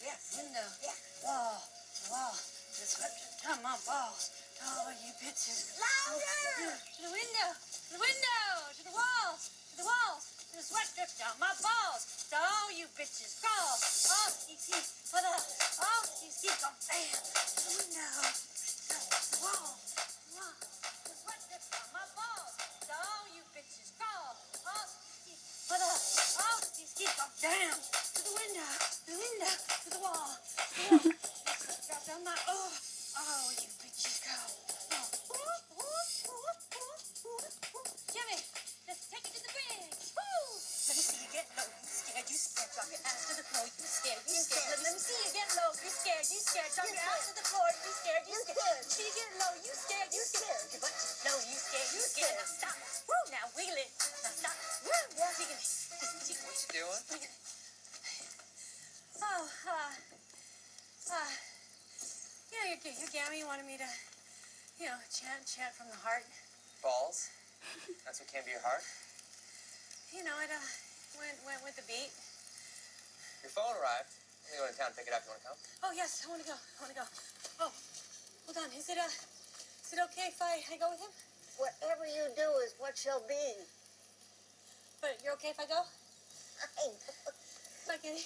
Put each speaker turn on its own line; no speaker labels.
yeah, window, yeah, wall, wall. Just turn my balls. Oh, you bitches.
Louder!
To the window, to the window, to the walls, to the walls. The sweat drips down my balls. So all you bitches crawl. Oh, you see, for the, oh, you see, go bam. To the window, to the wall, wall. The sweat drips down my balls. So all you bitches crawl. Oh, you see, for the, oh, you see, go down. To the window, to the window, to the wall, to the wall. Drop down my, oh, you bitches go. Jimmy, let's take it to the bridge. Woo! Let me see you get low. You scared, you scared. Drop your ass to the floor. You scared, you scared. Let me see you get low. You scared, you scared. Drop your ass to the floor. You scared, you scared. See you get low. You scared, you scared. Your butt low. You scared, you scared. Now stop. Woo! Now wiggle it. Now stop. Woo! Jiggle it.
What you doing?
Oh, you know, your Gammy wanted me to, you know, chant from the heart.
Balls? That's what came to your heart?
You know, it went with the beat.
Your phone arrived. I'm going to town to pick it up. You want to come?
Oh yes, I want to go. Oh, hold on. Is it okay if I go with him?
Whatever you do is what shall be.
But you're okay if I go?
Fine.
Bye, Kenny.